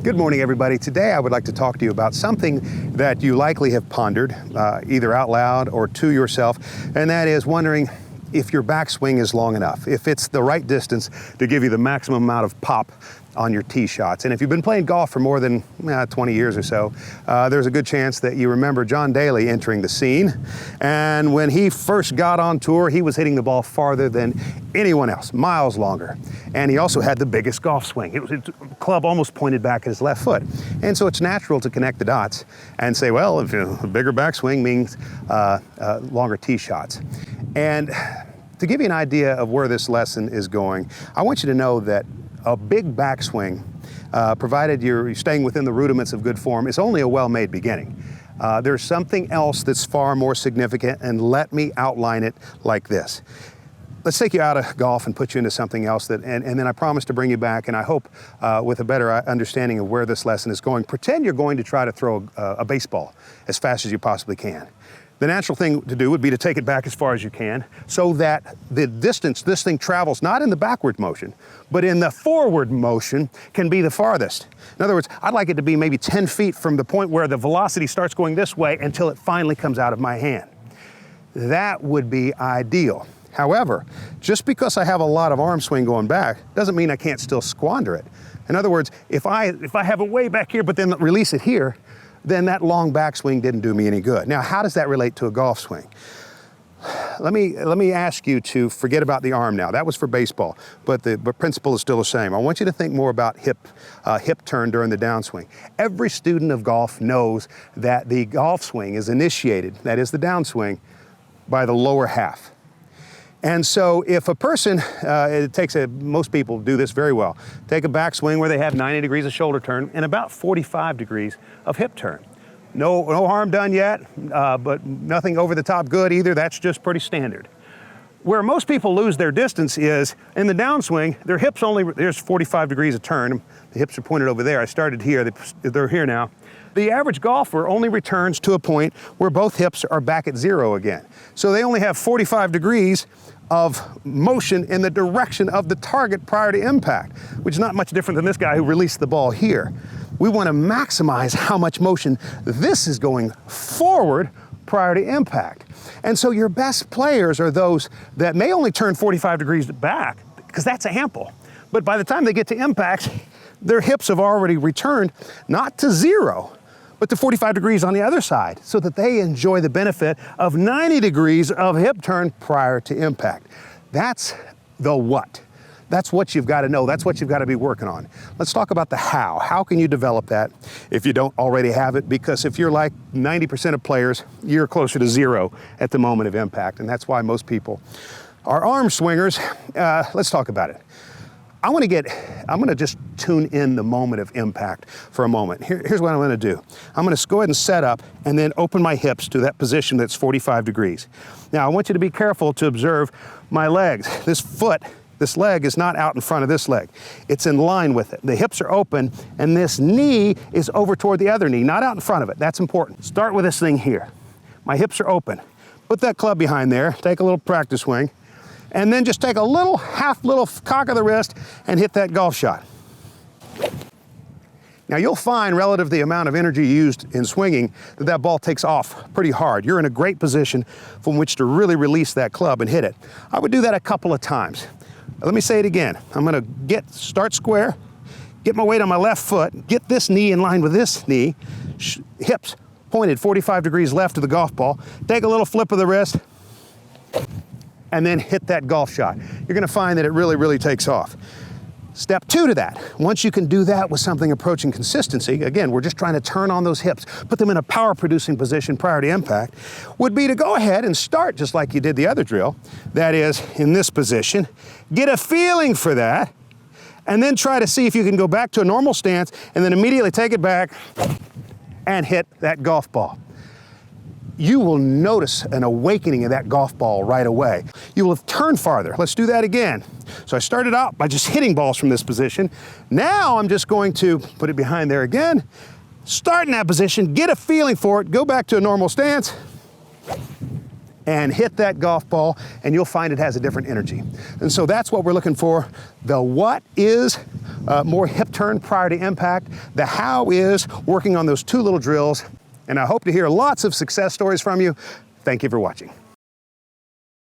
Good morning, everybody. Today I would like to talk to you about something that you likely have pondered, either out loud or to yourself, and that is wondering if your backswing is long enough, if it's the right distance to give you the maximum amount of pop on your tee shots. And if you've been playing golf for more than 20 years or so, there's a good chance that you remember John Daly entering the scene. And when he first got on tour, he was hitting the ball farther than anyone else, miles longer. And he also had the biggest golf swing. His club almost pointed back at his left foot. And so it's natural to connect the dots and say, well, if a bigger backswing means longer tee shots. And to give you an idea of where this lesson is going, I want you to know that a big backswing, provided you're staying within the rudiments of good form, is only a well-made beginning. There's something else that's far more significant, and let me outline it like this. Let's take you out of golf and put you into something else, and then I promise to bring you back, and I hope with a better understanding of where this lesson is going. Pretend you're going to try to throw a baseball as fast as you possibly can. The natural thing to do would be to take it back as far as you can so that the distance this thing travels, not in the backward motion, but in the forward motion, can be the farthest. In other words, I'd like it to be maybe 10 feet from the point where the velocity starts going this way until it finally comes out of my hand. That would be ideal. However, just because I have a lot of arm swing going back doesn't mean I can't still squander it. In other words, if I have it way back here but then release it here, then that long backswing didn't do me any good. Now, how does that relate to a golf swing? Let me ask you to forget about the arm now. That was for baseball, but the principle is still the same. I want you to think more about hip turn during the downswing. Every student of golf knows that the golf swing is initiated, that is the downswing, by the lower half. And so if a person, most people do this very well, take a backswing where they have 90 degrees of shoulder turn and about 45 degrees of hip turn. No harm done yet, but nothing over the top good either. That's just pretty standard. Where most people lose their distance is in the downswing, their hips there's 45 degrees of turn. The hips are pointed over there. I started here, they're here now. The average golfer only returns to a point where both hips are back at zero again. So they only have 45 degrees of motion in the direction of the target prior to impact, which is not much different than this guy who released the ball here. We want to maximize how much motion this is going forward prior to impact. And so your best players are those that may only turn 45 degrees back, because that's ample. But by the time they get to impact, their hips have already returned, not to zero, but to 45 degrees on the other side, so that they enjoy the benefit of 90 degrees of hip turn prior to impact. That's the what. That's what you've got to know. That's what you've got to be working on. Let's talk about the how. How can you develop that if you don't already have it? Because if you're like 90% of players, you're closer to zero at the moment of impact, and that's why most people are arm swingers. Let's talk about it. I'm going to just tune in the moment of impact for a moment. Here's what I'm going to do. I'm going to go ahead and set up and then open my hips to that position that's 45 degrees. Now, I want you to be careful to observe my legs. This leg is not out in front of this leg. It's in line with it. The hips are open, and this knee is over toward the other knee, not out in front of it. That's important. Start with this thing here. My hips are open. Put that club behind there. Take a little practice swing. And then just take a little cock of the wrist and hit that golf shot. Now you'll find, relative to the amount of energy used in swinging, that ball takes off pretty hard. You're in a great position from which to really release that club and hit it. I would do that a couple of times. Let me say it again. I'm gonna start square, get my weight on my left foot, get this knee in line with this knee, hips pointed 45 degrees left of the golf ball, take a little flip of the wrist, and then hit that golf shot. You're gonna find that it really, really takes off. Step two to that, once you can do that with something approaching consistency, again, we're just trying to turn on those hips, put them in a power-producing position prior to impact, would be to go ahead and start just like you did the other drill. That is, in this position, get a feeling for that, and then try to see if you can go back to a normal stance, and then immediately take it back and hit that golf ball. You will notice an awakening of that golf ball right away. You will have turned farther. Let's do that again. So I started out by just hitting balls from this position. Now I'm just going to put it behind there again, start in that position, get a feeling for it, go back to a normal stance, and hit that golf ball, and you'll find it has a different energy. And so that's what we're looking for. The what is more hip turn prior to impact. The how is working on those 2 little drills. And I hope to hear lots of success stories from you. Thank you for watching.